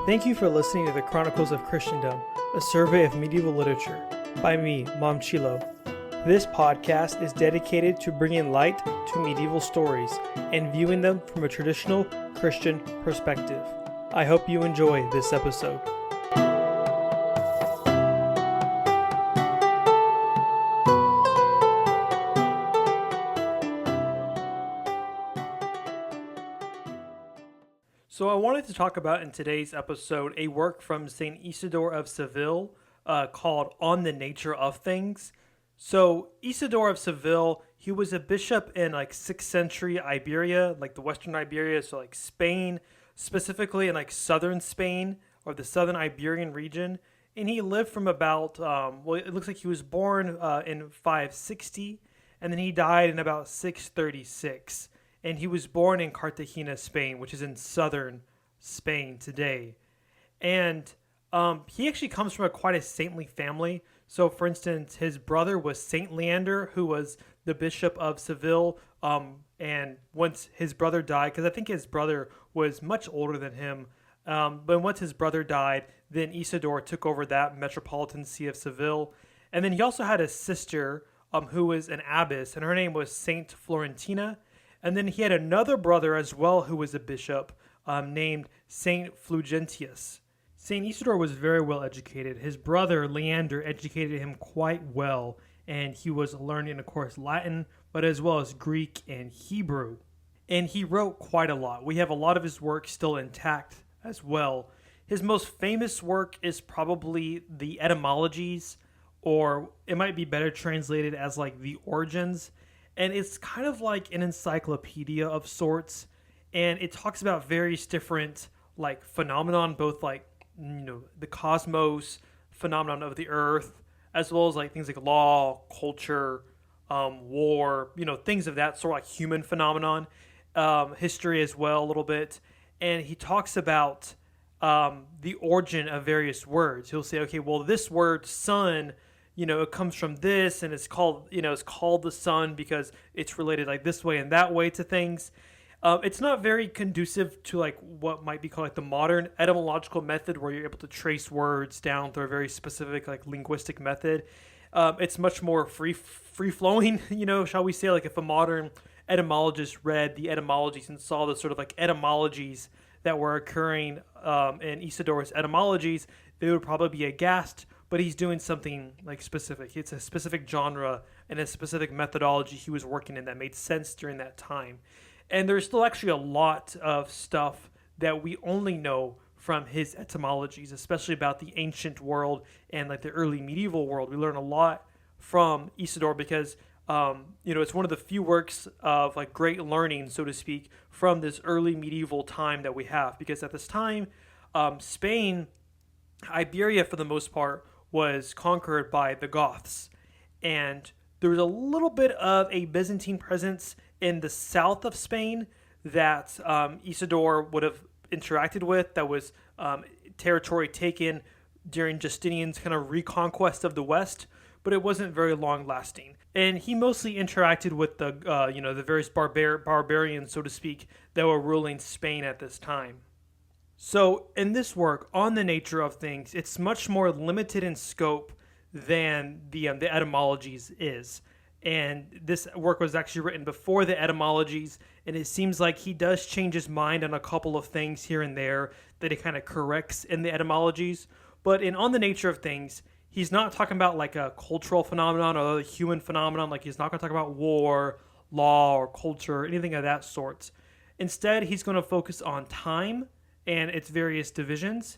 Thank you for listening to the Chronicles of Christendom, a survey of medieval literature, by me, Mom Chilo. This podcast is dedicated to bringing light to medieval stories and viewing them from a traditional Christian perspective. I hope you enjoy this episode. So I wanted to talk about in today's episode a work from St. Isidore of Seville called On the Nature of Things. So Isidore of Seville, he was a bishop in 6th century Iberia, like the Western Iberia, so like Spain, specifically in southern Spain or the southern Iberian region. And he lived from about, it looks like he was born in 560 and then he died in about 636. And he was born in Cartagena, Spain, which is in southern Spain today. And he actually comes from quite a saintly family. So, for instance, his brother was Saint Leander, who was the Bishop of Seville. And once his brother died, because I think his brother was much older than him, but once his brother died, then Isidore took over that metropolitan see of Seville. And then he also had a sister who was an abbess, and her name was Saint Florentina. And then he had another brother as well who was a bishop named Saint Fulgentius. Saint Isidore was very well educated. His brother Leander educated him quite well, and he was learning, of course, Latin, but as well as Greek and Hebrew. And he wrote quite a lot. We have a lot of his work still intact as well. His most famous work is probably the Etymologies, or it might be better translated as the Origins. And it's kind of like an encyclopedia of sorts. And it talks about various different phenomenon, both the cosmos, phenomenon of the earth, as well as things like law, culture, war, things of that sort, like human phenomenon, history as well a little bit. And he talks about the origin of various words. He'll say, okay, well, this word sun, it comes from this, and it's called the sun because it's related this way and that way to things. It's not very conducive to what might be called the modern etymological method, where you're able to trace words down through a very specific linguistic method. It's much more free flowing, shall we say? If a modern etymologist read the etymologies and saw the sort of etymologies that were occurring in Isidore's etymologies, they would probably be aghast. But he's doing something specific. It's a specific genre and a specific methodology he was working in that made sense during that time. And there's still actually a lot of stuff that we only know from his etymologies, especially about the ancient world and the early medieval world. We learn a lot from Isidore because it's one of the few works of great learning, so to speak, from this early medieval time that we have. Because at this time, Spain, Iberia for the most part, was conquered by the Goths. And there was a little bit of a Byzantine presence in the south of Spain that Isidore would have interacted with. That was territory taken during Justinian's kind of reconquest of the West, but it wasn't very long lasting. And he mostly interacted with the various barbarians, so to speak, that were ruling Spain at this time. So in this work, On the Nature of Things, it's much more limited in scope than the etymologies is. And this work was actually written before the etymologies, and it seems like he does change his mind on a couple of things here and there that he kind of corrects in the etymologies. But in On the Nature of Things, he's not talking about a cultural phenomenon or a human phenomenon. He's not going to talk about war, law, or culture, or anything of that sort. Instead, he's going to focus on time and its various divisions.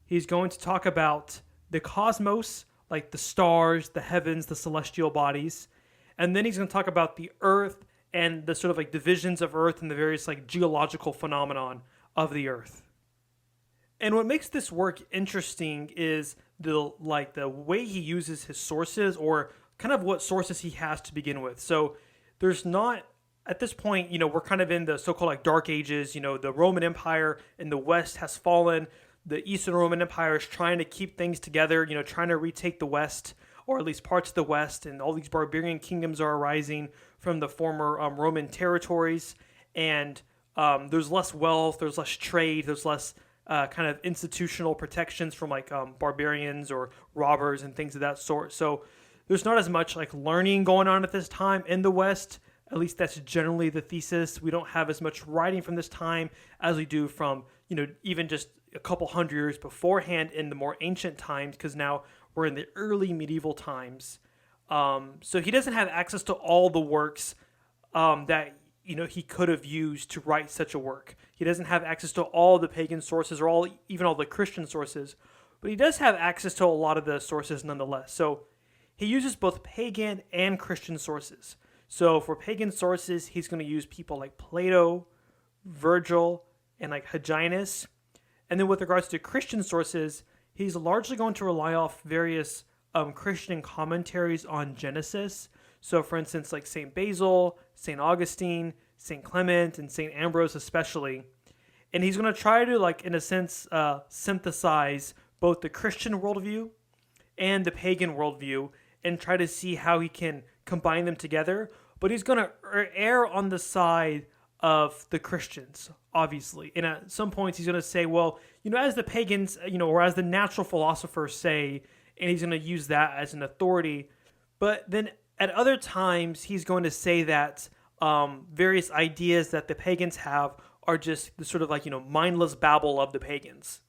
He's going to talk about the cosmos, the stars, the heavens, the celestial bodies. And then he's going to talk about the earth and the sort of divisions of earth and the various geological phenomenon of the earth. And what makes this work interesting is the way he uses his sources, or kind of what sources he has to begin with. So there's not, at this point, we're kind of in the so-called Dark Ages. The Roman Empire in the West has fallen. The Eastern Roman Empire is trying to keep things together, trying to retake the West, or at least parts of the West, and all these barbarian kingdoms are arising from the former Roman territories. And there's less wealth, there's less trade, there's less kind of institutional protections from like barbarians or robbers and things of that sort. So there's not as much like learning going on at this time in the West. At least that's generally the thesis. We don't have as much writing from this time as we do from, even just a couple hundred years beforehand in the more ancient times, because now we're in the early medieval times. So he doesn't have access to all the works that he could have used to write such a work. He doesn't have access to all the pagan sources or even all the Christian sources, but he does have access to a lot of the sources nonetheless. So he uses both pagan and Christian sources. So for pagan sources, he's going to use people like Plato, Virgil, and like Hyginus. And then with regards to Christian sources, he's largely going to rely off various Christian commentaries on Genesis. So for instance, like St. Basil, St. Augustine, St. Clement, and St. Ambrose especially. And he's going to try to, like, in a sense, synthesize both the Christian worldview and the pagan worldview and try to see how he can combine them together. But he's going to err on the side of the Christians, obviously. And at some points, he's going to say, well, as the pagans, or as the natural philosophers say, and he's going to use that as an authority. But then at other times, he's going to say that various ideas that the pagans have are just the sort of like, mindless babble of the pagans.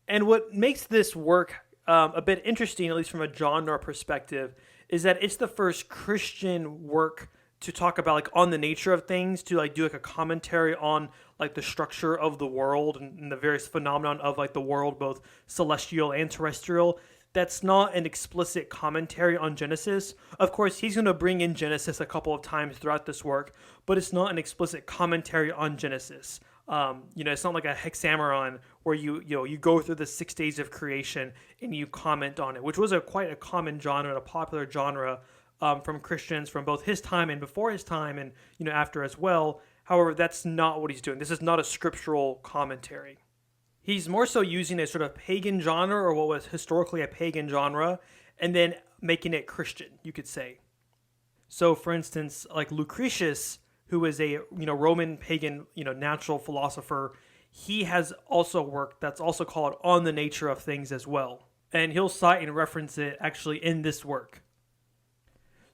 And what makes this work a bit interesting, at least from a genre perspective, is that it's the first Christian work to talk about like on the nature of things, to like do like a commentary on like the structure of the world and the various phenomenon of like the world, both celestial and terrestrial. That's not an explicit commentary on Genesis. Of course, he's going to bring in Genesis a couple of times throughout this work, but it's not an explicit commentary on Genesis. It's not like a hexameron where you go through the 6 days of creation and you comment on it, which was quite a common genre and a popular genre from Christians from both his time and before his time and after as well. However, that's not what he's doing. This is not a scriptural commentary. He's more so using a sort of pagan genre, or what was historically a pagan genre, and then making it Christian, you could say. So, for instance, like Lucretius, who is a Roman pagan natural philosopher, he has also worked that's also called On the Nature of Things as well, and he'll cite and reference it actually in this work.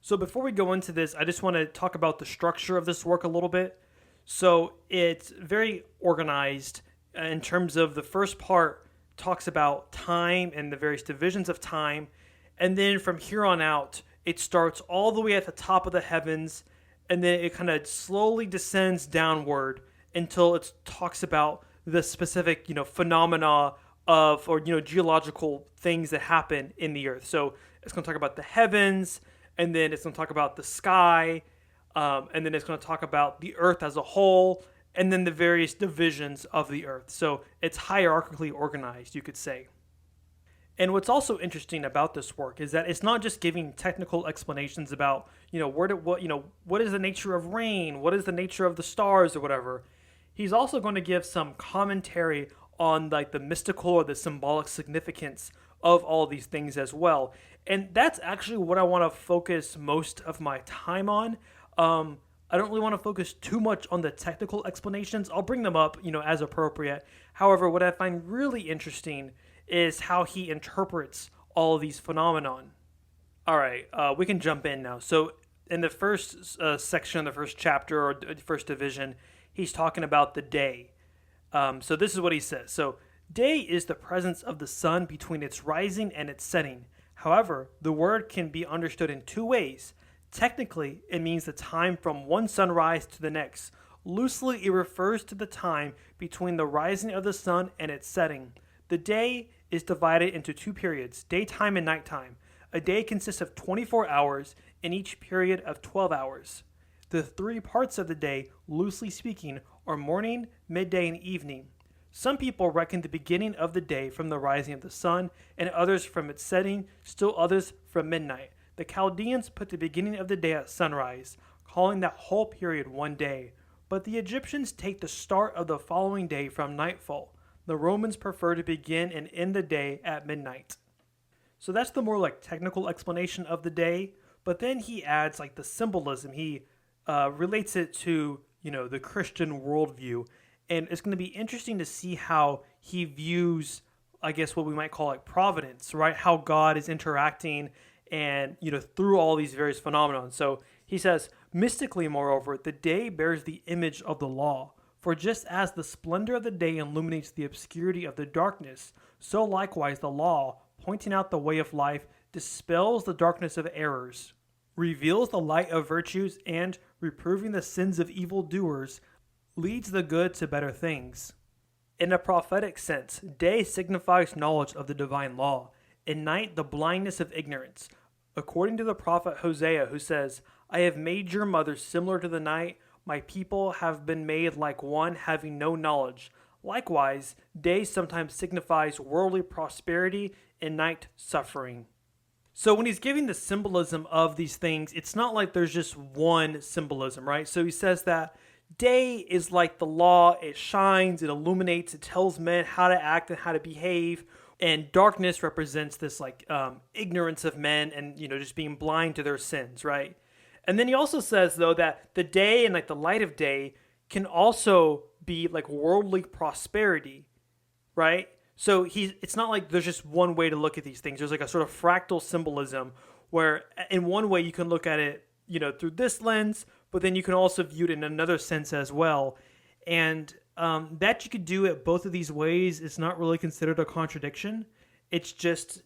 So before we go into this, I just want to talk about the structure of this work a little bit. So it's very organized in terms of the first part talks about time and the various divisions of time. And then from here on out, it starts all the way at the top of the heavens. And then it kind of slowly descends downward until it talks about the specific, phenomena of, or, geological things that happen in the earth. So it's going to talk about the heavens, and then it's going to talk about the sky, and then it's going to talk about the earth as a whole, and then the various divisions of the earth. So it's hierarchically organized, you could say. And what's also interesting about this work is that it's not just giving technical explanations about, what is the nature of rain, what is the nature of the stars or whatever. He's also going to give some commentary on like the mystical or the symbolic significance of all these things as well. And that's actually what I want to focus most of my time on. I don't really want to focus too much on the technical explanations. I'll bring them up, as appropriate. However, what I find really interesting is how he interprets all of these phenomenon. All right, we can jump in now. So in the first section, the first chapter or first division, he's talking about the day. So this is what he says. So day is the presence of the sun between its rising and its setting. However, the word can be understood in two ways. Technically, it means the time from one sunrise to the next. Loosely, it refers to the time between the rising of the sun and its setting. The day is divided into two periods, daytime and nighttime. A day consists of 24 hours, and each period of 12 hours. The three parts of the day, loosely speaking, are morning, midday, and evening. Some people reckon the beginning of the day from the rising of the sun, and others from its setting, still others from midnight. The Chaldeans put the beginning of the day at sunrise, calling that whole period one day. But the Egyptians take the start of the following day from nightfall. The Romans prefer to begin and end the day at midnight. So that's the more like technical explanation of the day. But then he adds the symbolism. He relates it to, the Christian worldview. And it's going to be interesting to see how he views, I guess, what we might call like providence, right? How God is interacting and, through all these various phenomena. So he says, mystically, moreover, the day bears the image of the law. For just as the splendor of the day illuminates the obscurity of the darkness, so likewise the law, pointing out the way of life, dispels the darkness of errors, reveals the light of virtues, and, reproving the sins of evildoers, leads the good to better things. In a prophetic sense, day signifies knowledge of the divine law, and night the blindness of ignorance. According to the prophet Hosea, who says, I have made your mother similar to the night, my people have been made like one having no knowledge. Likewise, day sometimes signifies worldly prosperity and night suffering. So when he's giving the symbolism of these things, it's not like there's just one symbolism, right? So he says that day is like the law, it shines, it illuminates, it tells men how to act and how to behave. And darkness represents this like ignorance of men and, just being blind to their sins, right? And then he also says, though, that the day and like the light of day can also be like worldly prosperity, right? So it's not like there's just one way to look at these things. There's like a sort of fractal symbolism where in one way you can look at it, through this lens, but then you can also view it in another sense as well. And that you could do it both of these ways is not really considered a contradiction. It's just,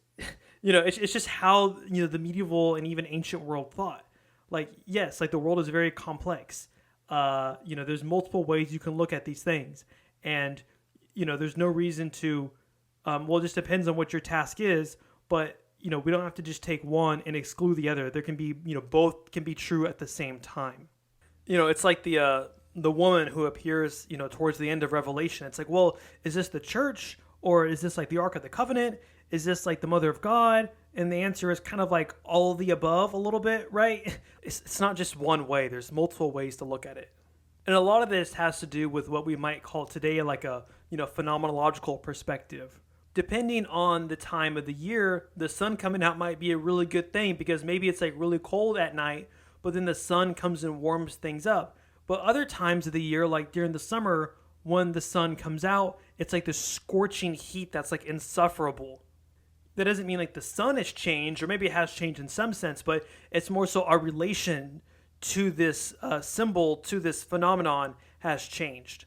it's just how, the medieval and even ancient world thought. Like, yes, like the world is very complex. There's multiple ways you can look at these things. And, there's no reason to, it just depends on what your task is. But, we don't have to just take one and exclude the other. There can be, both can be true at the same time. It's like the woman who appears, towards the end of Revelation. It's like, well, is this the church or is this like the Ark of the Covenant? Is this like the Mother of God? And the answer is kind of like all of the above a little bit, right? It's not just one way. There's multiple ways to look at it. And a lot of this has to do with what we might call today like a, phenomenological perspective. Depending on the time of the year, the sun coming out might be a really good thing because maybe it's like really cold at night, but then the sun comes and warms things up. But other times of the year, like during the summer, when the sun comes out, it's like this scorching heat that's like insufferable. That doesn't mean like the sun has changed, or maybe it has changed in some sense, but it's more so our relation to this symbol, to this phenomenon has changed.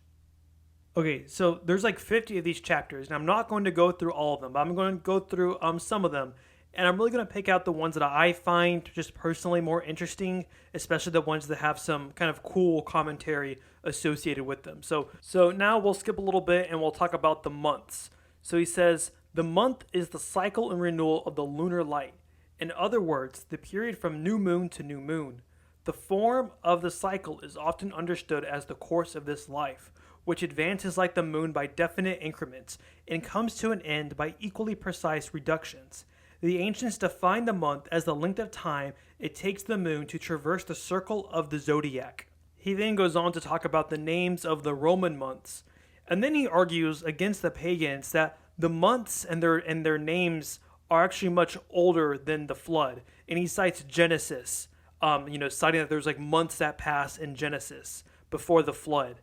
Okay, so there's like 50 of these chapters, and I'm not going to go through all of them, but I'm going to go through some of them. And I'm really going to pick out the ones that I find just personally more interesting, especially the ones that have some kind of cool commentary associated with them. So now we'll skip a little bit and we'll talk about the months. So he says, the month is the cycle and renewal of the lunar light. In other words, the period from new moon to new moon. The form of the cycle is often understood as the course of this life, which advances like the moon by definite increments and comes to an end by equally precise reductions. The ancients defined the month as the length of time it takes the moon to traverse the circle of the zodiac. He then goes on to talk about the names of the Roman months. And then he argues against the pagans that the months and their names are actually much older than the flood. And he cites Genesis, citing that there's like months that pass in Genesis before the flood.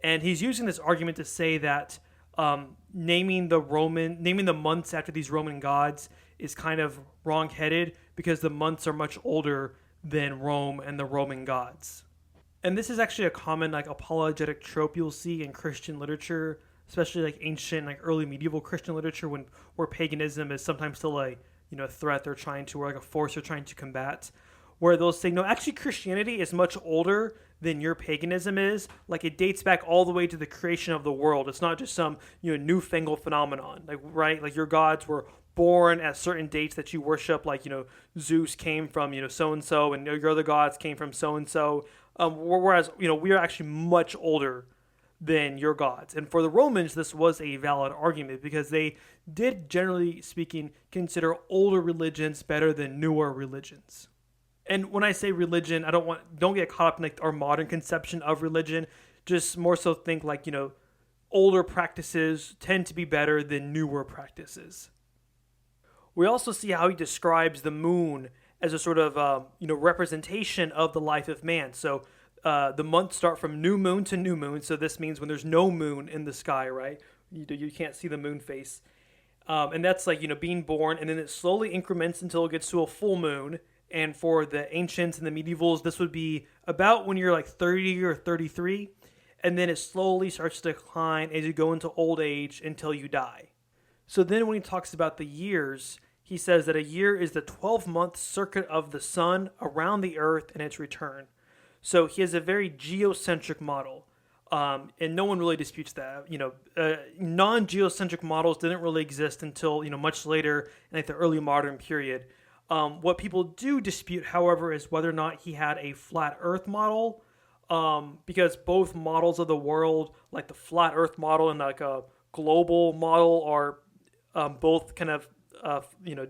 And he's using this argument to say that naming the months after these Roman gods is kind of wrong-headed because the months are much older than Rome and the Roman gods. And this is actually a common like apologetic trope you'll see in Christian literature, especially like ancient, like early medieval Christian literature, where paganism is sometimes still a threat they're trying to, or like a force they're trying to combat, where they'll say, no, actually Christianity is much older than your paganism is. Like it dates back all the way to the creation of the world. It's not just some newfangled phenomenon. Like right, like your gods were born at certain dates that you worship. Like Zeus came from so and so, and your other gods came from so and so. Whereas we are actually much older than your gods. And for the Romans, this was a valid argument because they did, generally speaking, consider older religions better than newer religions. And when I say religion, don't get caught up in like our modern conception of religion. Just more so think like, older practices tend to be better than newer practices. We also see how he describes the moon as a sort of, representation of the life of man. So the months start from new moon to new moon. So this means when there's no moon in the sky, right? You can't see the moon face. And that's like, being born, and then it slowly increments until it gets to a full moon. And for the ancients and the medievals, this would be about when you're like 30 or 33. And then it slowly starts to decline as you go into old age until you die. So then when he talks about the years, he says that a year is the 12-month circuit of the sun around the earth and its return. So he has a very geocentric model. And no one really disputes that. Non-geocentric models didn't really exist until, much later in like the early modern period. What people do dispute, however, is whether or not he had a flat earth model, because both models of the world, like the flat earth model and like a global model, are both kind of,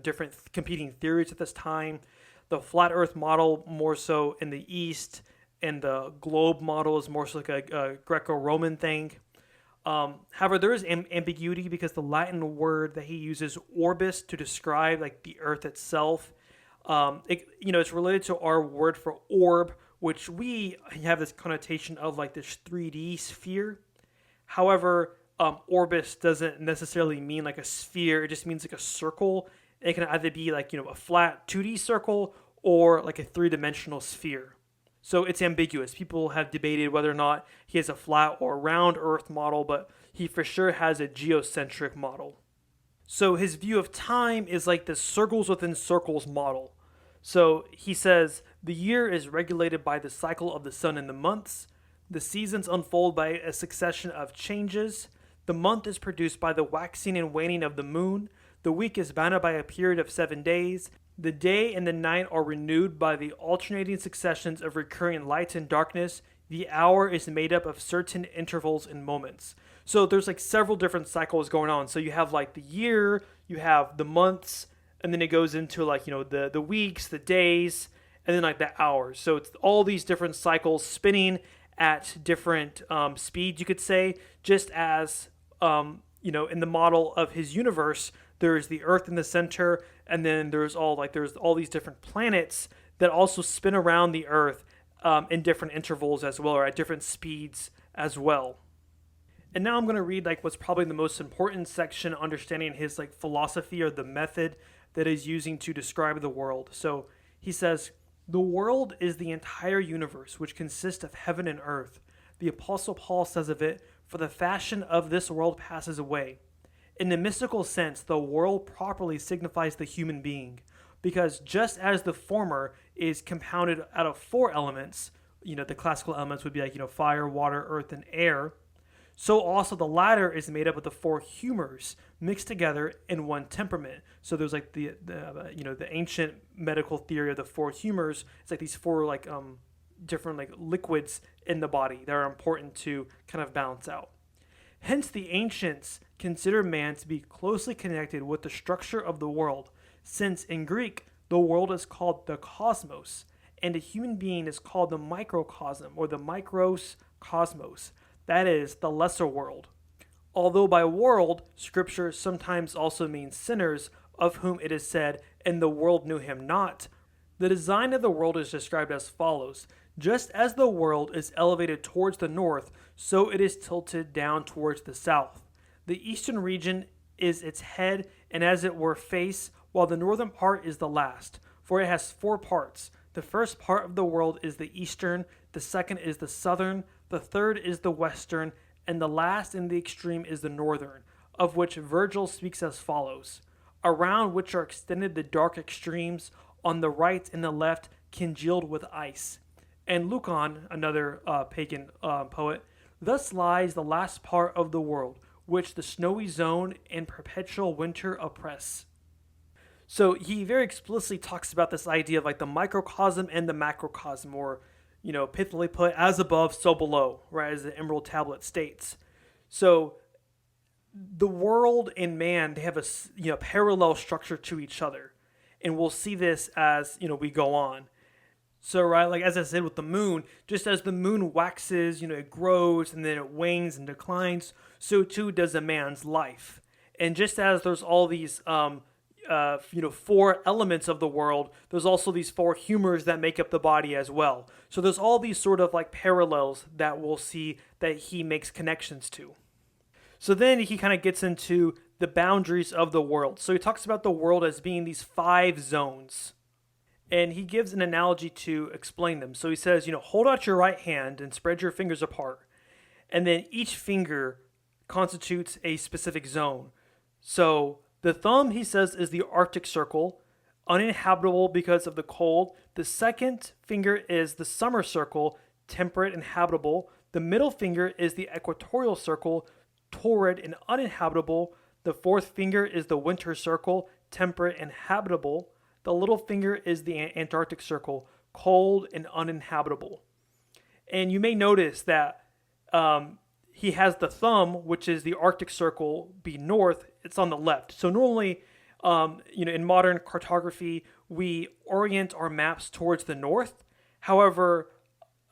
different competing theories at this time. The flat earth model more so in the East, and the globe model is more so like a Greco-Roman thing. However, there is ambiguity because the Latin word that he uses, orbis, to describe like the Earth itself, it's related to our word for orb, which we have this connotation of like this 3D sphere. However, orbis doesn't necessarily mean like a sphere; it just means like a circle. It can either be like a flat 2D circle or like a 3-dimensional sphere. So it's ambiguous. People have debated whether or not he has a flat or round Earth model, but he for sure has a geocentric model. So his view of time is like the circles within circles model. So he says the year is regulated by the cycle of the sun and the months. The seasons unfold by a succession of changes. The month is produced by the waxing and waning of the moon. The week is bounded by a period of 7 days. The day and the night are renewed by the alternating successions of recurring light and darkness. The hour is made up of certain intervals and moments. So there's like several different cycles going on. So you have like the year, you have the months, and then it goes into like, the weeks, the days, and then like the hours. So it's all these different cycles spinning at different speeds, you could say, just as, in the model of his universe, there's the Earth in the center, and then there's all these different planets that also spin around the Earth in different intervals as well, or at different speeds as well. And now I'm going to read like what's probably the most important section, understanding his like philosophy or the method that he's using to describe the world. So he says, "The world is the entire universe, which consists of heaven and earth. The Apostle Paul says of it, for the fashion of this world passes away. In the mystical sense, the world properly signifies the human being, because just as the former is compounded out of 4 elements, the classical elements would be like, fire, water, earth, and air, so also the latter is made up of the 4 humors mixed together in one temperament." So there's like the ancient medical theory of the 4 humors. It's like these 4 like different like liquids in the body that are important to kind of balance out. Hence, the ancients consider man to be closely connected with the structure of the world, since in Greek, the world is called the cosmos, and a human being is called the microcosm, or the micros cosmos, that is, the lesser world. Although by world, Scripture sometimes also means sinners, of whom it is said, "And the world knew him not." The design of the world is described as follows. Just as the world is elevated towards the north, so it is tilted down towards the south. The eastern region is its head and as it were face, while the northern part is the last, for it has 4 parts. The first part of the world is the eastern, the second is the southern, the third is the western, and the last in the extreme is the northern, of which Virgil speaks as follows: "Around which are extended the dark extremes, on the right and the left congealed with ice." And Lucan, another pagan poet, "Thus lies the last part of the world, which the snowy zone and perpetual winter oppress." So he very explicitly talks about this idea of like the microcosm and the macrocosm, or, pithily put, as above, so below, right, as the Emerald Tablet states. So the world and man, they have a parallel structure to each other. And we'll see this as, we go on. So, right, like as I said with the moon, just as the moon waxes, it grows and then it wanes and declines, so too does a man's life. And just as there's all these four elements of the world, there's also these four humors that make up the body as well. So there's all these sort of like parallels that we'll see that he makes connections to. So then he kind of gets into the boundaries of the world. So he talks about the world as being these 5 zones. And he gives an analogy to explain them. So he says, hold out your right hand and spread your fingers apart. And then each finger constitutes a specific zone. So the thumb, he says, is the Arctic Circle, uninhabitable because of the cold. The second finger is the summer circle, temperate and habitable. The middle finger is the equatorial circle, torrid and uninhabitable. The fourth finger is the winter circle, temperate and habitable. The little finger is the Antarctic Circle, cold and uninhabitable. And you may notice that he has the thumb, which is the Arctic Circle, be north. It's on the left. So normally, in modern cartography, we orient our maps towards the north. However,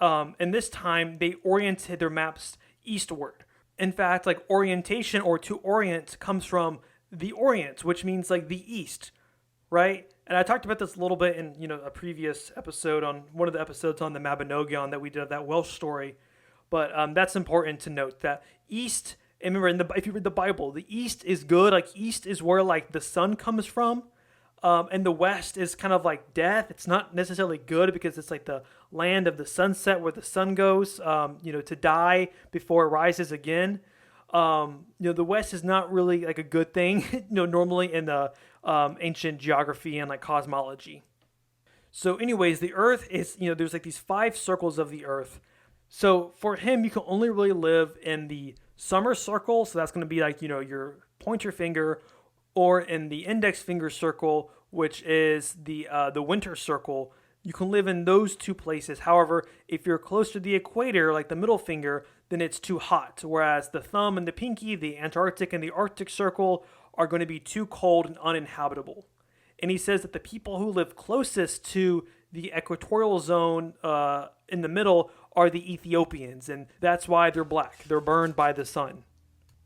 in this time, they oriented their maps eastward. In fact, like orientation or to orient comes from the Orient, which means like the east, right? And I talked about this a little bit in a previous episode, on one of the episodes on the Mabinogion that we did, that Welsh story. But that's important to note, that east, and remember, if you read the Bible, the east is good. Like east is where like the sun comes from, and the west is kind of like death. It's not necessarily good because it's like the land of the sunset where the sun goes, to die before it rises again. The west is not really like a good thing, normally in the ancient geography and like cosmology. So anyways, the earth is, there's like these 5 circles of the earth. So for him, you can only really live in the summer circle. So that's going to be like, your pointer finger, or in the index finger circle, which is the winter circle. You can live in those 2 places. However, if you're close to the equator, like the middle finger, then it's too hot. Whereas the thumb and the pinky, the Antarctic and the Arctic Circle, are going to be too cold and uninhabitable. And he says that the people who live closest to the equatorial zone in the middle are the Ethiopians, and that's why they're black. They're burned by the sun.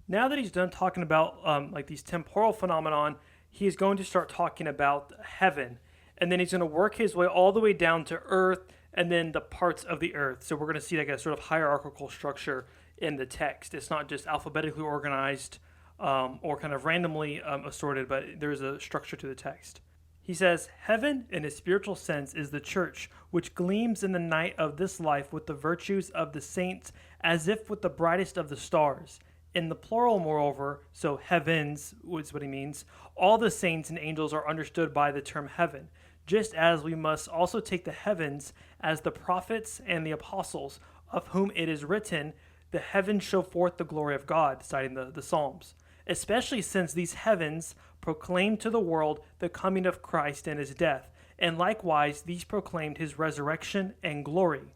Now that he's done talking about like these temporal phenomenon, he's going to start talking about heaven. And then he's going to work his way all the way down to earth, and then the parts of the earth. So we're going to see like a sort of hierarchical structure in the text. It's not just alphabetically organized or kind of randomly assorted, but there's a structure to the text. He says, heaven, in a spiritual sense, is the church, which gleams in the night of this life with the virtues of the saints, as if with the brightest of the stars. In the plural, moreover, so heavens is what he means, all the saints and angels are understood by the term heaven, just as we must also take the heavens as the prophets and the apostles, of whom it is written, the heavens show forth the glory of God, citing the Psalms, especially since these heavens proclaimed to the world the coming of Christ and his death, and likewise these proclaimed his resurrection and glory.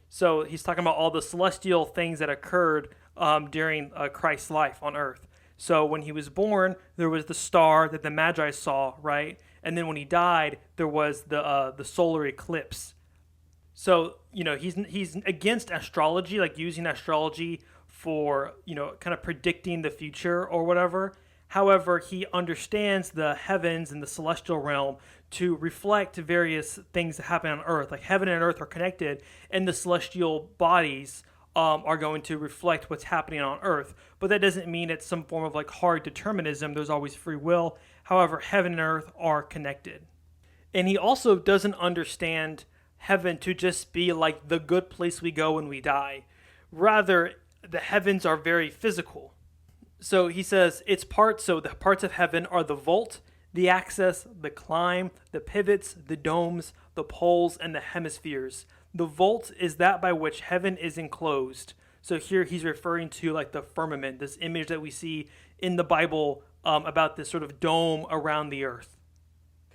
So he's talking about all the celestial things that occurred during Christ's life on earth. So when he was born, there was the star that the Magi saw, right? And then when he died, there was the solar eclipse. So, he's against astrology, like using astrology for, kind of predicting the future or whatever. However, he understands the heavens and the celestial realm to reflect various things that happen on earth. Like heaven and earth are connected, and the celestial bodies are going to reflect what's happening on earth. But that doesn't mean it's some form of like hard determinism. There's always free will. However, heaven and earth are connected. And he also doesn't understand heaven to just be like the good place we go when we die. Rather, the heavens are very physical. So he says its parts, so the parts of heaven are the vault, the axis, the climb, the pivots, the domes, the poles, and the hemispheres. The vault is that by which heaven is enclosed. So here he's referring to like the firmament, this image that we see in the Bible about this sort of dome around the earth.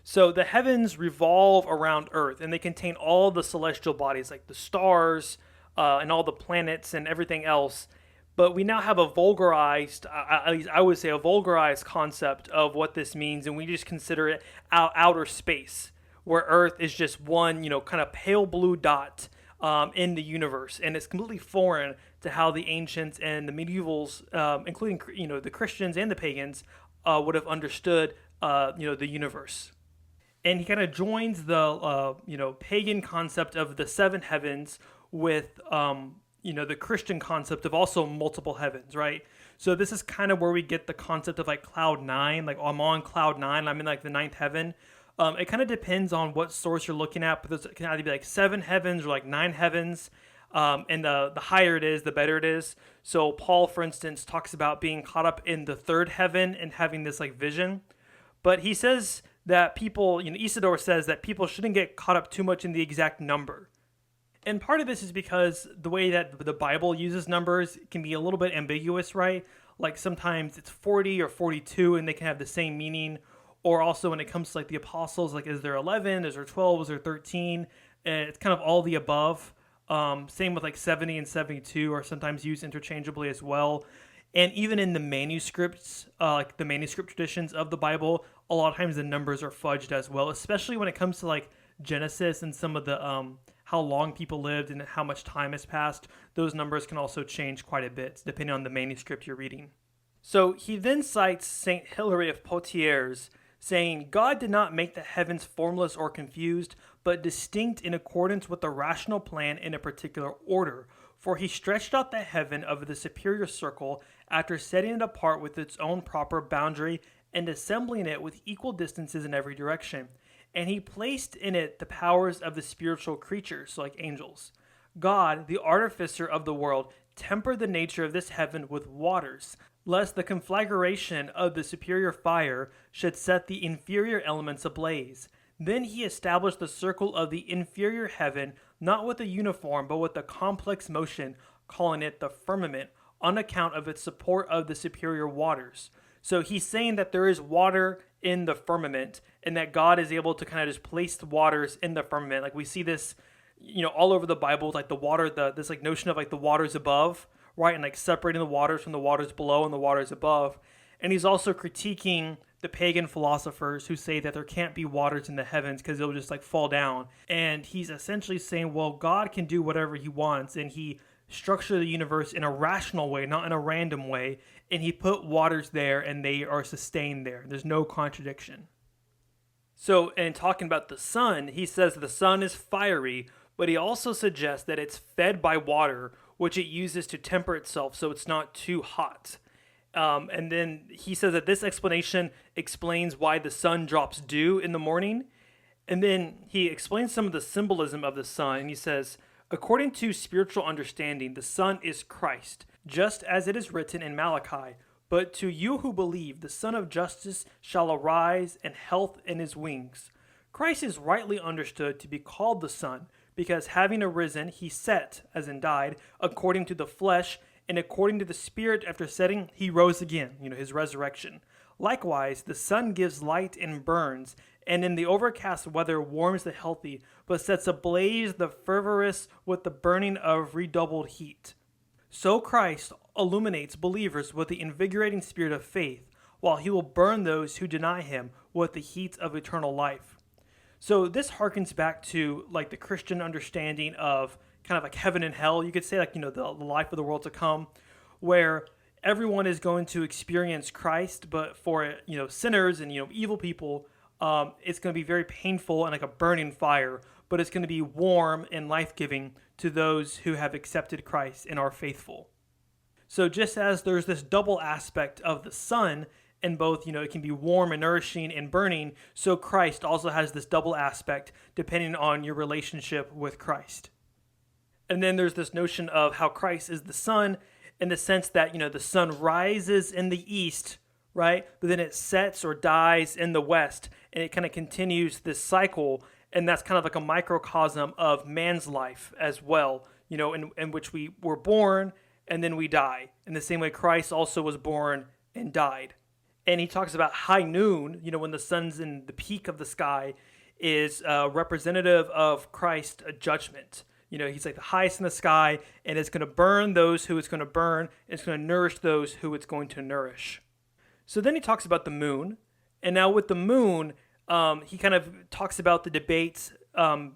So the heavens revolve around earth, and they contain all the celestial bodies, like the stars and all the planets and everything else. But we now have a vulgarized, at least I would say a vulgarized concept of what this means, and we just consider it outer space, where Earth is just one, kind of pale blue dot in the universe, and it's completely foreign to how the ancients and the medievals, including the Christians and the pagans, would have understood the universe. And he kind of joins the pagan concept of the seven heavens with the Christian concept of also multiple heavens, right? So this is kind of where we get the concept of like cloud nine, like I'm on cloud nine, I'm in like the ninth heaven. It kind of depends on what source you're looking at, but it can either be like seven heavens or like nine heavens. And the higher it is, the better it is. So Paul, for instance, talks about being caught up in the third heaven and having this like vision. But he says that people, Isidore says that people shouldn't get caught up too much in the exact number. And part of this is because the way that the Bible uses numbers can be a little bit ambiguous, right? Like sometimes it's 40 or 42 and they can have the same meaning. Or also when it comes to like the apostles, like is there 11, is there 12, is there 13? It's kind of all the above. Same with like 70 and 72 are sometimes used interchangeably as well. And even in the manuscripts, like the manuscript traditions of the Bible, a lot of times the numbers are fudged as well, especially when it comes to like Genesis and some of the how long people lived and how much time has passed. Those numbers can also change quite a bit depending on the manuscript you're reading. So he then cites Saint Hilary of Poitiers, saying, God did not make the heavens formless or confused, but distinct in accordance with the rational plan in a particular order. For he stretched out the heaven of the superior circle after setting it apart with its own proper boundary and assembling it with equal distances in every direction. And he placed in it the powers of the spiritual creatures, so like angels. God, the artificer of the world, tempered the nature of this heaven with waters, lest the conflagration of the superior fire should set the inferior elements ablaze. Then he established the circle of the inferior heaven, not with a uniform, but with a complex motion, calling it the firmament, on account of its support of the superior waters. So he's saying that there is water in the firmament, and that God is able to kind of just place the waters in the firmament. Like we see this, all over the Bible, like the water, this like notion of like the waters above, right? And like separating the waters from the waters below and the waters above. And he's also critiquing the pagan philosophers who say that there can't be waters in the heavens because they'll just like fall down. And he's essentially saying, well, God can do whatever he wants, and he structured the universe in a rational way, not in a random way. And he put waters there and they are sustained there. There's no contradiction. So, in talking about the sun, he says the sun is fiery, but he also suggests that it's fed by water, which it uses to temper itself so it's not too hot. And then he says that this explanation explains why the sun drops dew in the morning. And then he explains some of the symbolism of the sun, and he says, according to spiritual understanding, the sun is Christ, just as it is written in Malachi. But to you who believe, the Son of Justice shall arise, and health in his wings. Christ is rightly understood to be called the Son, because having arisen, he set, as in died, according to the flesh, and according to the Spirit after setting, he rose again, his resurrection. Likewise, the sun gives light and burns, and in the overcast weather warms the healthy, but sets ablaze the fervorous with the burning of redoubled heat. So Christ illuminates believers with the invigorating spirit of faith, while he will burn those who deny him with the heat of eternal life. So this harkens back to like the Christian understanding of kind of like heaven and hell. You could say like, the life of the world to come, where everyone is going to experience Christ, but for, sinners and, evil people, it's going to be very painful and like a burning fire, but it's going to be warm and life-giving to those who have accepted Christ and are faithful. So just as there's this double aspect of the sun, and both, it can be warm and nourishing and burning, so Christ also has this double aspect depending on your relationship with Christ. And then there's this notion of how Christ is the sun in the sense that, the sun rises in the east, right? But then it sets or dies in the west, and it kind of continues this cycle, and that's kind of like a microcosm of man's life as well, in which we were born and then we die. In the same way, Christ also was born and died. And he talks about high noon, when the sun's in the peak of the sky, is representative of Christ's judgment. He's like the highest in the sky, and it's going to burn those who it's going to burn. It's going to nourish those who it's going to nourish. So then he talks about the moon. And now with the moon, he kind of talks about the debates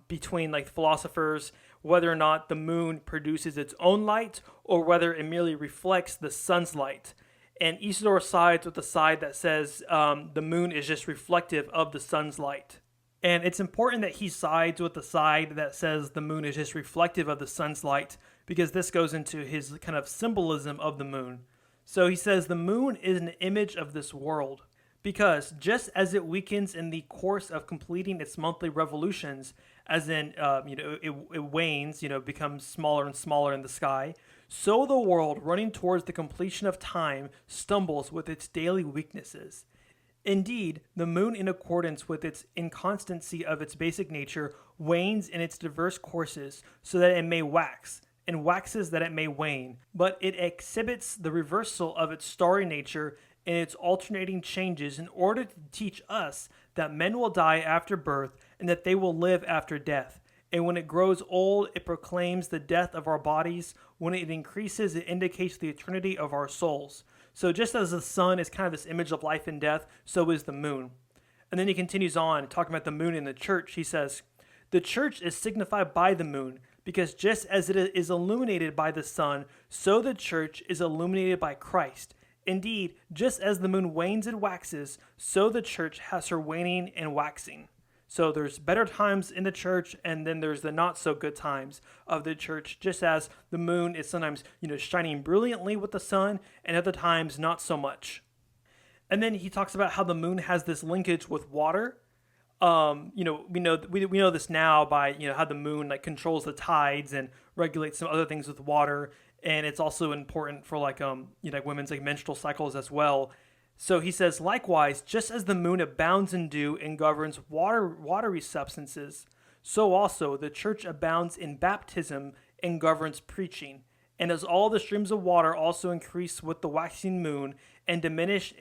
between like philosophers, whether or not the moon produces its own light or whether it merely reflects the sun's light. And Isidore sides with the side that says the moon is just reflective of the sun's light. And it's important that he sides with the side that says the moon is just reflective of the sun's light, because this goes into his kind of symbolism of the moon. So he says the moon is an image of this world, because just as it weakens in the course of completing its monthly revolutions, as in, it wanes, becomes smaller and smaller in the sky, so the world running towards the completion of time stumbles with its daily weaknesses. Indeed, the moon, in accordance with its inconstancy of its basic nature, wanes in its diverse courses so that it may wax, and waxes that it may wane, but it exhibits the reversal of its starry nature in its alternating changes in order to teach us that men will die after birth and that they will live after death. And when it grows old, it proclaims the death of our bodies. When it increases, it indicates the eternity of our souls. So just as the sun is kind of this image of life and death, so is the moon. And then he continues on, talking about the moon in the church. He says, the church is signified by the moon, because just as it is illuminated by the sun, so the church is illuminated by Christ. Indeed, just as the moon wanes and waxes, so the church has her waning and waxing. So there's better times in the church, and then there's the not so good times of the church, just as the moon is sometimes, shining brilliantly with the sun, and other times not so much. And then he talks about how the moon has this linkage with water. We know this now by, how the moon controls the tides and regulates some other things with water. And it's also important for women's menstrual cycles as well. So he says, likewise, just as the moon abounds in dew and governs watery substances, so also the church abounds in baptism and governs preaching. And as all the streams of water also increase with the waxing moon and diminish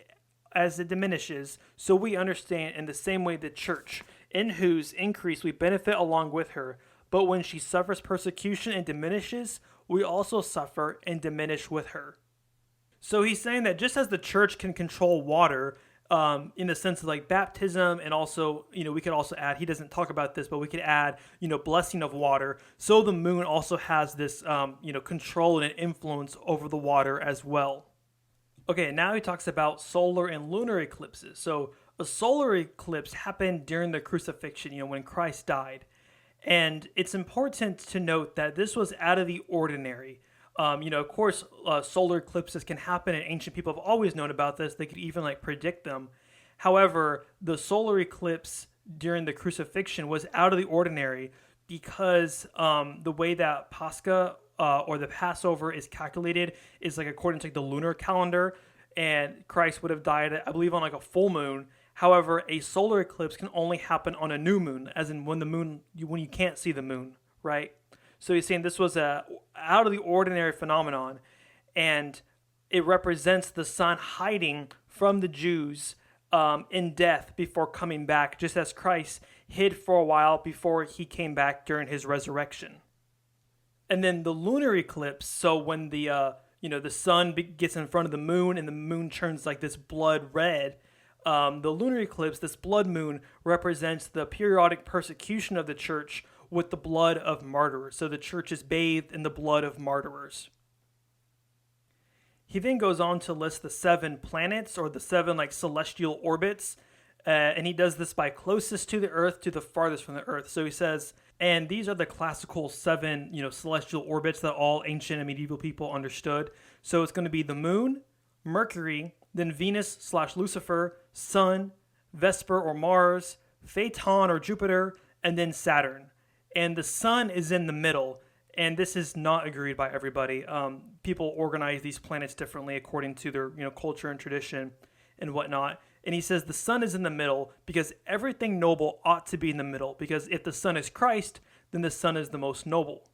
as it diminishes, so we understand in the same way the church, in whose increase we benefit along with her. But when she suffers persecution and diminishes, we also suffer and diminish with her. So he's saying that just as the church can control water, in the sense of baptism, and also, we could also add, he doesn't talk about this, but we could add, blessing of water. So the moon also has this, control and influence over the water as well. Okay, now he talks about solar and lunar eclipses. So a solar eclipse happened during the crucifixion, when Christ died. And it's important to note that this was out of the ordinary. Of course, solar eclipses can happen, and ancient people have always known about this. They could even predict them. However, the solar eclipse during the crucifixion was out of the ordinary because the way that Pascha or the Passover is calculated is according to the lunar calendar, and Christ would have died, I believe, on a full moon. However, a solar eclipse can only happen on a new moon, as in when you can't see the moon, right? So he's saying this was a out of the ordinary phenomenon, and it represents the sun hiding from the Jews in death before coming back, just as Christ hid for a while before he came back during his resurrection. And then the lunar eclipse, so when the sun gets in front of the moon and the moon turns this blood red, the lunar eclipse, this blood moon, represents the periodic persecution of the church with the blood of martyrs. So the church is bathed in the blood of martyrs. He then goes on to list the 7 planets, or the 7 celestial orbits, and he does this by closest to the earth to the farthest from the earth. So he says, and these are the classical 7 celestial orbits that all ancient and medieval people understood. So it's going to be the moon, Mercury, then Venus/Lucifer, Sun, Vesper or Mars, Phaeton or Jupiter, and then Saturn. And the sun is in the middle, and this is not agreed by everybody. People organize these planets differently according to their culture and tradition and whatnot. And he says the sun is in the middle because everything noble ought to be in the middle, because if the sun is Christ, then the sun is the most noble.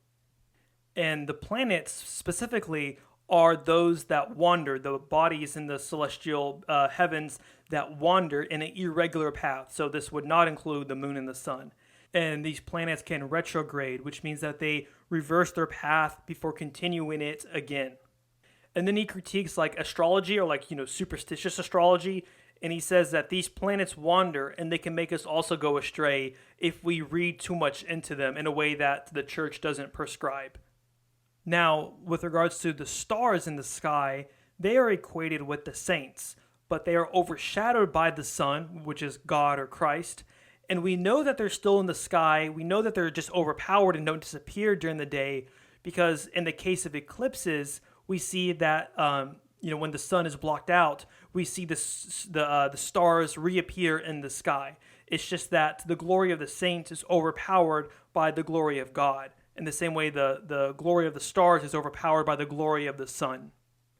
And the planets specifically are those that wander, the bodies in the celestial heavens that wander in an irregular path. So this would not include the moon and the sun. And these planets can retrograde, which means that they reverse their path before continuing it again. And then he critiques astrology, or superstitious astrology, and he says that these planets wander and they can make us also go astray if we read too much into them in a way that the church doesn't prescribe. Now, with regards to the stars in the sky, they are equated with the saints, but they are overshadowed by the sun, which is God or Christ. And we know that they're still in the sky. We know that they're just overpowered and don't disappear during the day, because in the case of eclipses, we see that when the sun is blocked out, we see the stars reappear in the sky. It's just that the glory of the saints is overpowered by the glory of God. In the same way, the glory of the stars is overpowered by the glory of the sun.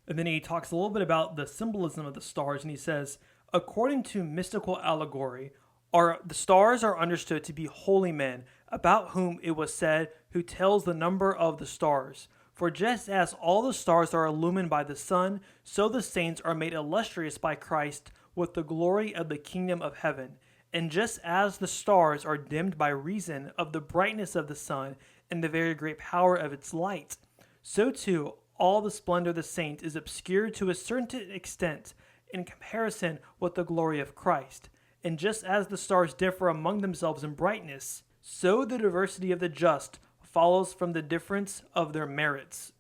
And then he talks a little bit about the symbolism of the stars, and he says, according to mystical allegory, the stars are understood to be holy men, about whom it was said, who tells the number of the stars. For just as all the stars are illumined by the sun, so the saints are made illustrious by Christ with the glory of the kingdom of heaven. And just as the stars are dimmed by reason of the brightness of the sun and the very great power of its light, so too all the splendor of the saints is obscured to a certain extent in comparison with the glory of Christ. And just as the stars differ among themselves in brightness, so the diversity of the just follows from the difference of their merits.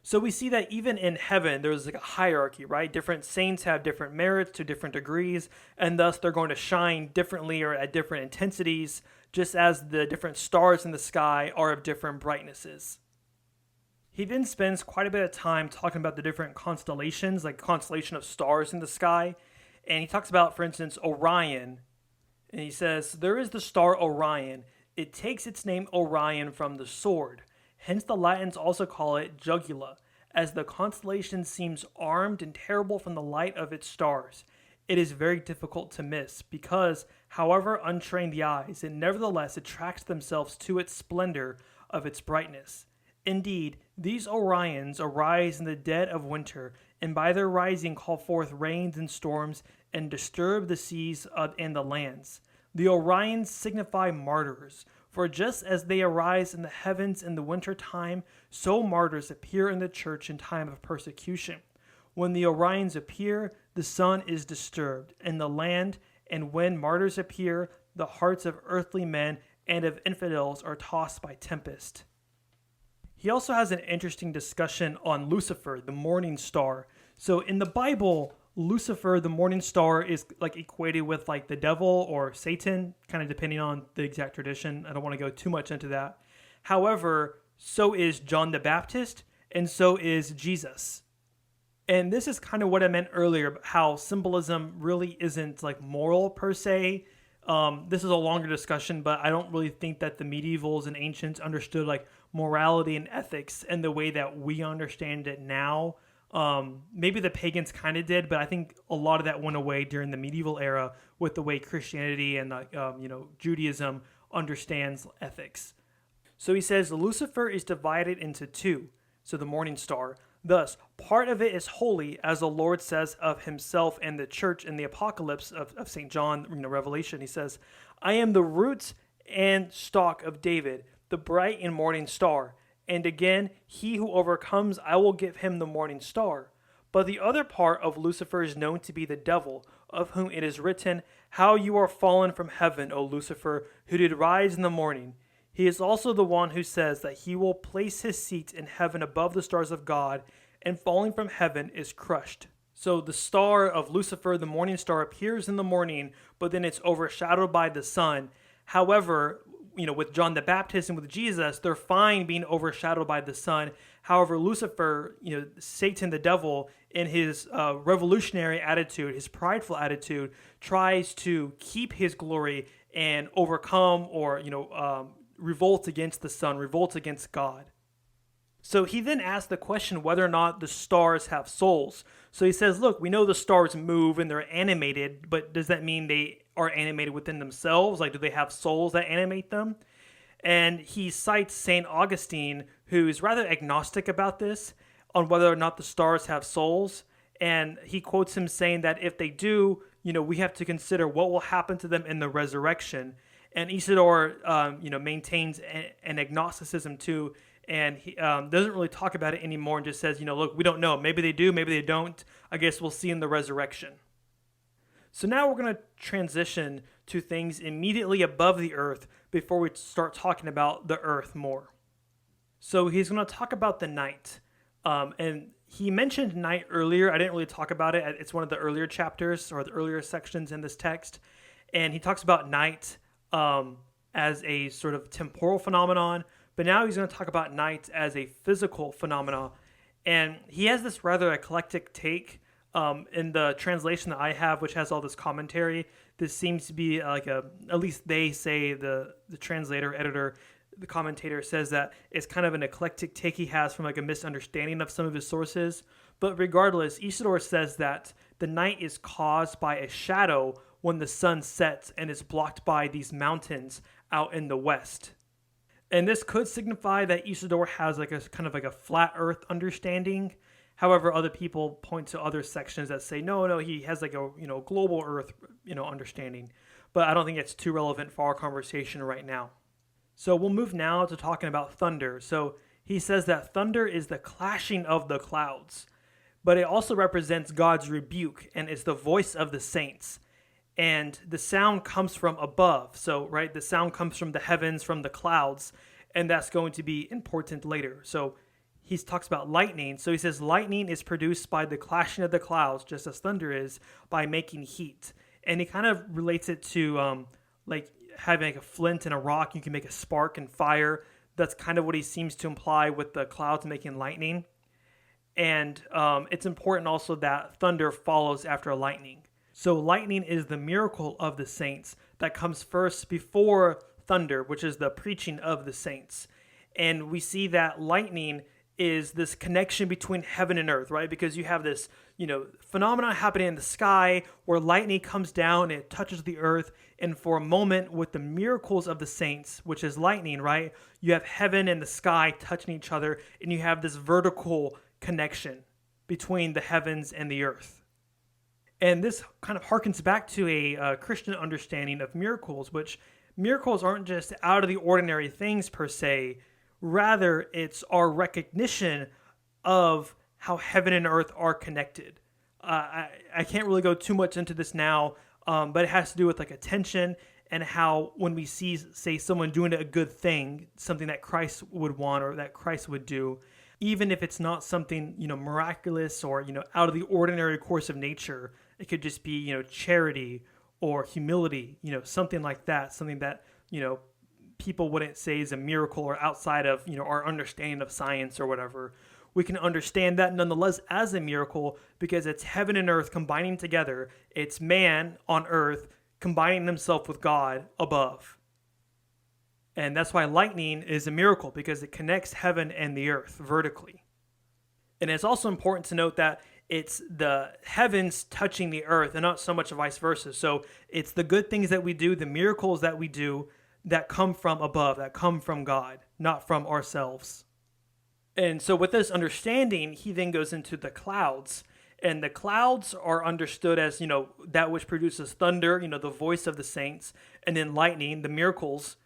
So we see that even in heaven, there's like a hierarchy, right? Different saints have different merits to different degrees, and thus they're going to shine differently or at different intensities, just as the different stars in the sky are of different brightnesses. He then spends quite a bit of time talking about the different constellations, like constellation of stars in the sky. And he talks about, for instance, Orion. And he says, there is the star Orion. It takes its name Orion from the sword. Hence the Latins also call it Jugula, as the constellation seems armed and terrible from the light of its stars. It is very difficult to miss, because, however untrained the eyes, it nevertheless attracts themselves to its splendor of its brightness. Indeed, these Orions arise in the dead of winter, and by their rising call forth rains and storms, and disturb the seas and the lands. The Orions signify martyrs, for just as they arise in the heavens in the winter time, so martyrs appear in the church in time of persecution. When the Orions appear, the sun is disturbed, and the land, and when martyrs appear, the hearts of earthly men and of infidels are tossed by tempest. He also has an interesting discussion on Lucifer, the morning star. So in the Bible, Lucifer, the morning star, is like equated with like the devil or Satan, kind of depending on the exact tradition. I don't want to go too much into that. However, so is John the Baptist, and so is Jesus. And this is kind of what I meant earlier, how symbolism really isn't like moral per se. This is a longer discussion, but I don't really think that the medievals and ancients understood like morality and ethics in the way that we understand it now. Maybe the pagans kind of did, but I think a lot of that went away during the medieval era with the way Christianity and Judaism understands ethics. So he says Lucifer is divided into two, so the morning star. Thus, part of it is holy, as the Lord says of himself and the church in the Apocalypse of St. John, Revelation. He says, I am the root and stock of David, the bright and morning star. And again, he who overcomes, I will give him the morning star. But the other part of Lucifer is known to be the devil, of whom it is written, How you are fallen from heaven, O Lucifer, who did rise in the morning. He is also the one who says that he will place his seat in heaven above the stars of God, and falling from heaven is crushed. So the star of Lucifer, the morning star, appears in the morning, but then it's overshadowed by the sun. However, with John the Baptist and with Jesus, they're fine being overshadowed by the sun. However, Lucifer, Satan the devil, in his revolutionary attitude, his prideful attitude, tries to keep his glory and overcome or, revolt against the sun, revolt against God. So he then asks the question whether or not the stars have souls. So he says, look, we know the stars move and they're animated, but does that mean they are animated within themselves? Like, do they have souls that animate them? And he cites St. Augustine, who is rather agnostic about this, on whether or not the stars have souls. And he quotes him saying that if they do, we have to consider what will happen to them in the resurrection. And Isidore, maintains an agnosticism too, and he doesn't really talk about it anymore and just says, look, we don't know. Maybe they do, maybe they don't. I guess we'll see in the resurrection. So now we're going to transition to things immediately above the earth before we start talking about the earth more. So he's going to talk about the night. And he mentioned night earlier. I didn't really talk about it. It's one of the earlier chapters or the earlier sections in this text. And he talks about night as a sort of temporal phenomenon. But now he's going to talk about night as a physical phenomenon. And he has this rather eclectic take in the translation that I have, which has all this commentary. This seems to be like at least they say, the translator, editor, the commentator says that it's kind of an eclectic take he has from like a misunderstanding of some of his sources. But regardless, Isidore says that the night is caused by a shadow when the sun sets and is blocked by these mountains out in the west. And this could signify that Isidore has like a kind of like a flat earth understanding. However, other people point to other sections that say, no, he has like a, global earth, understanding. But I don't think it's too relevant for our conversation right now. So we'll move now to talking about thunder. So he says that thunder is the clashing of the clouds, but it also represents God's rebuke and is the voice of the saints. And the sound comes from above. So, right, the sound comes from the heavens, from the clouds, and that's going to be important later. So he talks about lightning. So he says lightning is produced by the clashing of the clouds, just as thunder is, by making heat. And he kind of relates it to like having like a flint and a rock. You can make a spark and fire. That's kind of what he seems to imply with the clouds making lightning. And it's important also that thunder follows after lightning. So lightning is the miracle of the saints that comes first before thunder, which is the preaching of the saints. And we see that lightning is this connection between heaven and earth, right? Because you have this, phenomenon happening in the sky where lightning comes down and it touches the earth. And for a moment with the miracles of the saints, which is lightning, right? You have heaven and the sky touching each other, and you have this vertical connection between the heavens and the earth. And this kind of harkens back to a Christian understanding of miracles, which miracles aren't just out of the ordinary things per se. Rather, it's our recognition of how heaven and earth are connected. I can't really go too much into this now, but it has to do with like attention and how when we see, say, someone doing a good thing, something that Christ would want or that Christ would do, even if it's not something, miraculous or, out of the ordinary course of nature, it could just be, charity or humility, something like that, something that, people wouldn't say is a miracle or outside of, our understanding of science or whatever. We can understand that nonetheless as a miracle because it's heaven and earth combining together. It's man on earth combining himself with God above. And that's why lightning is a miracle, because it connects heaven and the earth vertically. And it's also important to note that it's the heavens touching the earth and not so much vice versa. So it's the good things that we do, the miracles that we do that come from above, that come from God, not from ourselves. And so with this understanding, he then goes into the clouds. And the clouds are understood as, that which produces thunder, the voice of the saints, and then lightning, the miracles.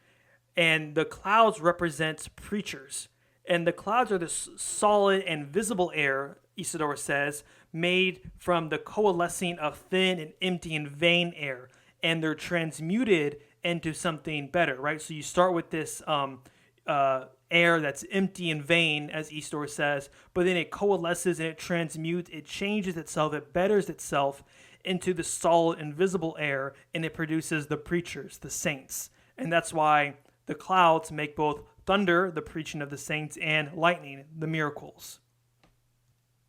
And the clouds represent preachers. And the clouds are this solid and visible air, Isidore says, made from the coalescing of thin and empty and vain air. And they're transmuted into something better, right? So you start with this air that's empty and vain, as Isidore says, but then it coalesces and it transmutes, it changes itself, it betters itself into the solid and visible air, and it produces the preachers, the saints. And that's why the clouds make both thunder, the preaching of the saints, and lightning, the miracles.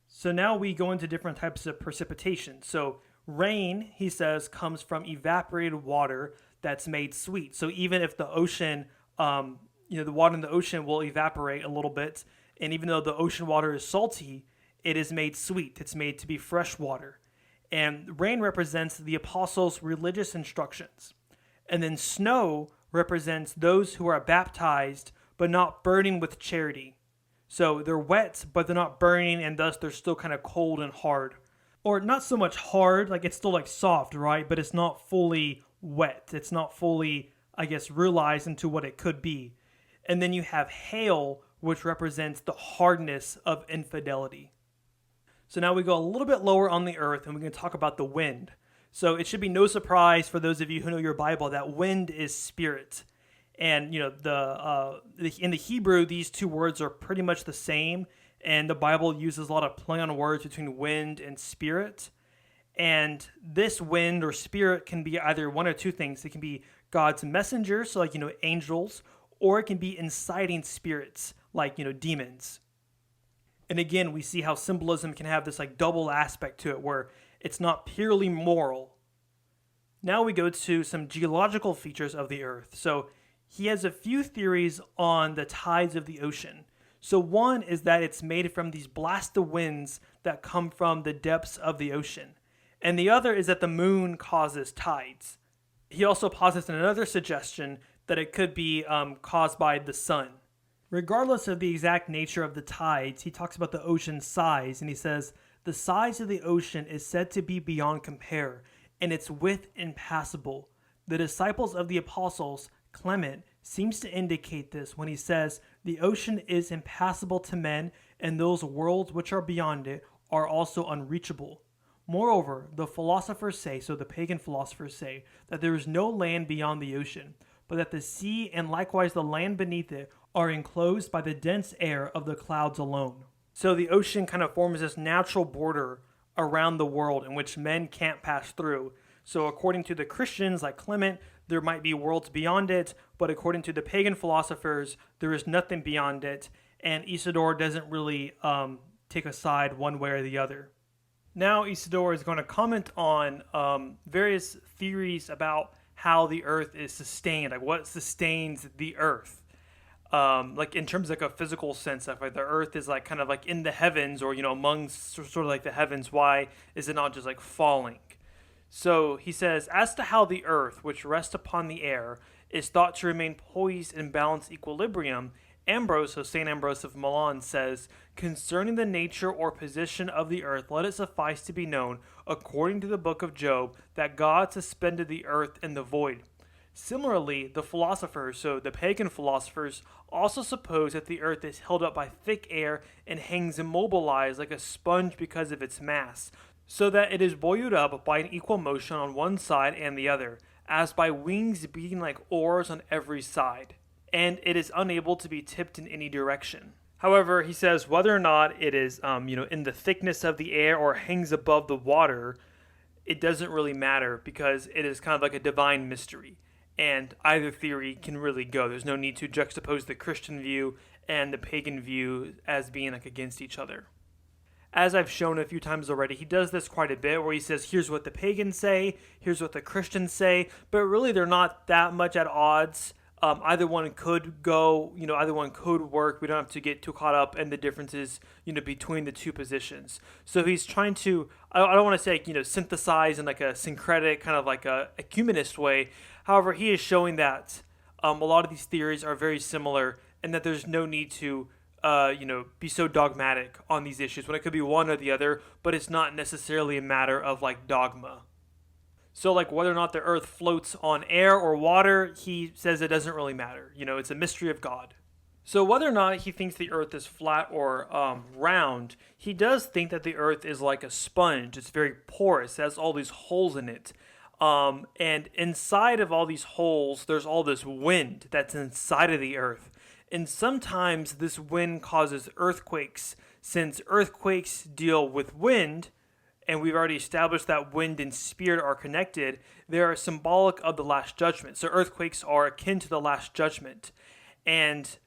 So now we go into different types of precipitation. So rain, he says, comes from evaporated water that's made sweet. So even if the ocean, the water in the ocean will evaporate a little bit, and even though the ocean water is salty, it is made sweet. It's made to be fresh water. And rain represents the apostles' religious instructions. And then snow represents those who are baptized but not burning with charity. So they're wet, but they're not burning, and thus they're still kind of cold and hard. Or not so much hard, like it's still like soft, right? But it's not fully wet. It's not fully, realized into what it could be. And then you have hail, which represents the hardness of infidelity. So now we go a little bit lower on the earth, and we're going to talk about the wind. So it should be no surprise for those of you who know your Bible that wind is spirit. And, in the Hebrew, these two words are pretty much the same. and the Bible uses a lot of play on words between wind and spirit. And this wind or spirit can be either one or two things. It can be God's messenger, so like, angels, or it can be inciting spirits, like, demons. And again, we see how symbolism can have this like double aspect to it where it's not purely moral. Now we go to some geological features of the earth. So he has a few theories on the tides of the ocean. So one is that it's made from these blast of winds that come from the depths of the ocean. And the other is that the moon causes tides. He also posits another suggestion that it could be caused by the sun. Regardless of the exact nature of the tides, he talks about the ocean's size, and he says, the size of the ocean is said to be beyond compare, and its width impassable. The disciples of the apostles, Clement, seems to indicate this when he says, the ocean is impassable to men, and those worlds which are beyond it are also unreachable. Moreover, the philosophers say, so the pagan philosophers say, that there is no land beyond the ocean, but that the sea and likewise the land beneath it are enclosed by the dense air of the clouds alone. So the ocean kind of forms this natural border around the world in which men can't pass through. So according to the Christians like Clement, there might be worlds beyond it, but according to the pagan philosophers, there is nothing beyond it, and Isidore doesn't really take a side one way or the other. Now Isidore is going to comment on various theories about how the earth is sustained, like what sustains the earth. Like in terms of like a physical sense, like the earth is like kind of like in the heavens or, among sort of like the heavens. Why is it not just like falling? So he says, as to how the earth, which rests upon the air, is thought to remain poised in balanced equilibrium, Ambrose, so St. Ambrose of Milan, says, concerning the nature or position of the earth, let it suffice to be known, according to the book of Job, that God suspended the earth in the void. Similarly, the philosophers, so the pagan philosophers, also suppose that the earth is held up by thick air and hangs immobilized like a sponge because of its mass, so that it is buoyed up by an equal motion on one side and the other, as by wings beating like oars on every side, and it is unable to be tipped in any direction. However, he says whether or not it is, in the thickness of the air or hangs above the water, it doesn't really matter because it is kind of like a divine mystery. And either theory can really go. There's no need to juxtapose the Christian view and the pagan view as being like against each other. As I've shown a few times already, he does this quite a bit where he says, here's what the pagans say, here's what the Christians say, but really they're not that much at odds. Either one could go, either one could work. We don't have to get too caught up in the differences, between the two positions. So he's trying to, I don't want to say, synthesize in like a syncretic, kind of like a ecumenist way. However, he is showing that a lot of these theories are very similar and that there's no need to, be so dogmatic on these issues when it could be one or the other, but it's not necessarily a matter of like dogma. So like whether or not the earth floats on air or water, he says it doesn't really matter. It's a mystery of God. So whether or not he thinks the earth is flat or round, he does think that the earth is like a sponge. It's very porous. It has all these holes in it. And inside of all these holes, there's all this wind that's inside of the earth. And sometimes this wind causes earthquakes. Since earthquakes deal with wind, and we've already established that wind and spirit are connected, they are symbolic of the Last Judgment. So earthquakes are akin to the Last Judgment. And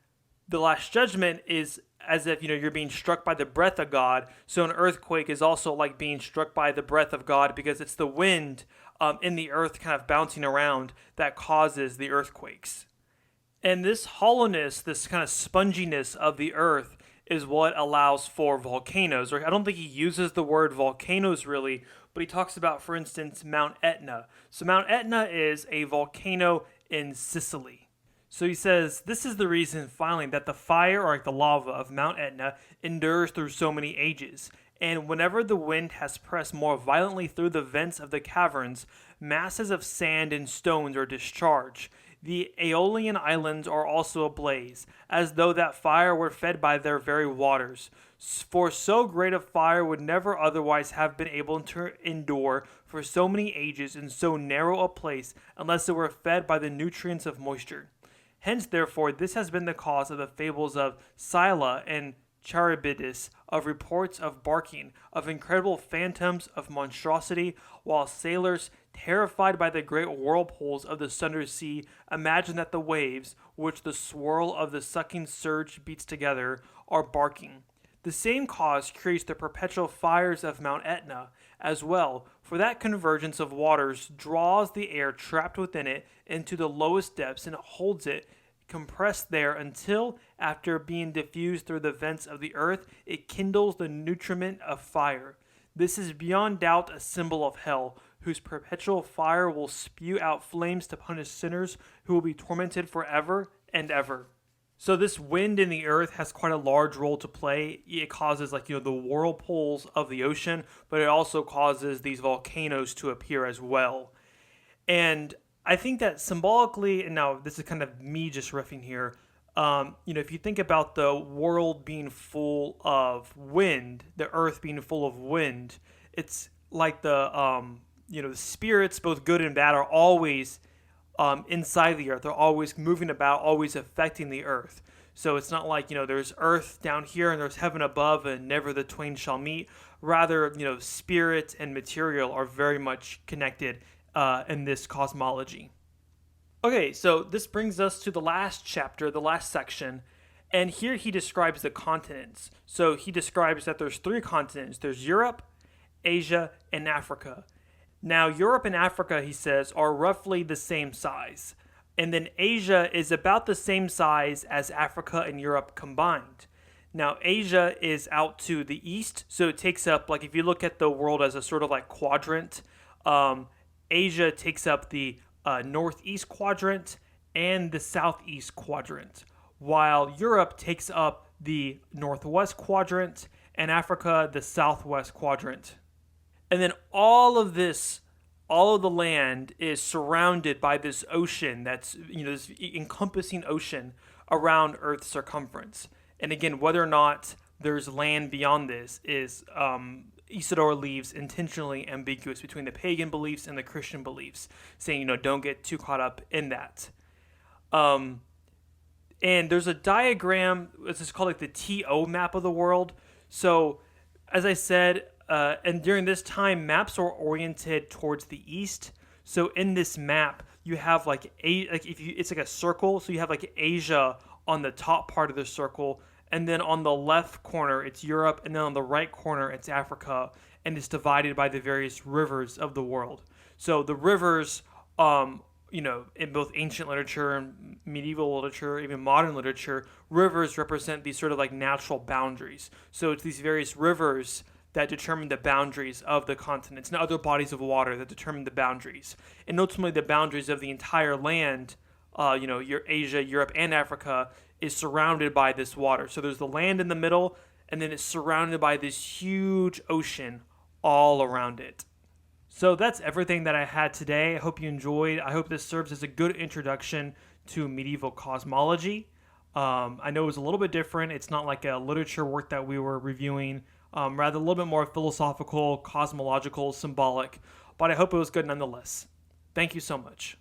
the Last Judgment is as if, you're being struck by the breath of God. So an earthquake is also like being struck by the breath of God because it's the wind in the earth kind of bouncing around that causes the earthquakes. And this hollowness, this kind of sponginess of the earth is what allows for volcanoes. Or I don't think he uses the word volcanoes really, but he talks about, for instance, Mount Etna. So Mount Etna is a volcano in Sicily. So he says, this is the reason, finally, that the fire or like the lava of Mount Etna endures through so many ages. And whenever the wind has pressed more violently through the vents of the caverns, masses of sand and stones are discharged. The Aeolian Islands are also ablaze, as though that fire were fed by their very waters. For so great a fire would never otherwise have been able to endure for so many ages in so narrow a place, unless it were fed by the nutrients of moisture. Hence, therefore, this has been the cause of the fables of Scylla and Charybdis, of reports of barking, of incredible phantoms, of monstrosity, while sailors, terrified by the great whirlpools of the Sundered Sea, imagine that the waves, which the swirl of the sucking surge beats together, are barking. The same cause creates the perpetual fires of Mount Etna as well, for that convergence of waters draws the air trapped within it into the lowest depths and holds it compressed there until, after being diffused through the vents of the earth, it kindles the nutriment of fire. This is beyond doubt a symbol of hell, whose perpetual fire will spew out flames to punish sinners who will be tormented forever and ever. So this wind in the earth has quite a large role to play. It causes the whirlpools of the ocean, but it also causes these volcanoes to appear as well. And I think that symbolically, and now this is kind of me just riffing here, if you think about the world being full of wind, the earth being full of wind, it's like the spirits, both good and bad, are always inside the earth. They're always moving about, always affecting the earth. So it's not like, there's earth down here and there's heaven above and never the twain shall meet. Rather, spirit and material are very much connected in this cosmology. Okay, so this brings us to the last chapter, the last section, and here he describes the continents. So he describes that there's 3 continents. There's Europe, Asia, and Africa. Now, Europe and Africa, he says, are roughly the same size. And then Asia is about the same size as Africa and Europe combined. Now, Asia is out to the east, so it takes up, if you look at the world as a sort of quadrant, Asia takes up the northeast quadrant and the southeast quadrant, while Europe takes up the northwest quadrant and Africa the southwest quadrant. And then all of the land is surrounded by this ocean that's, this encompassing ocean around Earth's circumference. And again, whether or not there's land beyond this is Isidore leaves intentionally ambiguous between the pagan beliefs and the Christian beliefs, saying, don't get too caught up in that. And there's a diagram, it's called the TO map of the world. So, as I said, and during this time, maps are oriented towards the east. So in this map, you have it's like a circle. So you have Asia on the top part of the circle. And then on the left corner, it's Europe. And then on the right corner, it's Africa. And it's divided by the various rivers of the world. So the rivers, in both ancient literature and medieval literature, even modern literature, rivers represent these sort of natural boundaries. So it's these various rivers that determine the boundaries of the continents and other bodies of water that determine the boundaries. And ultimately the boundaries of the entire land, your Asia, Europe, and Africa is surrounded by this water. So there's the land in the middle, and then it's surrounded by this huge ocean all around it. So that's everything that I had today. I hope you enjoyed. I hope this serves as a good introduction to medieval cosmology. I know it was a little bit different. It's not like a literature work that we were reviewing, rather a little bit more philosophical, cosmological, symbolic, but I hope it was good nonetheless. Thank you so much.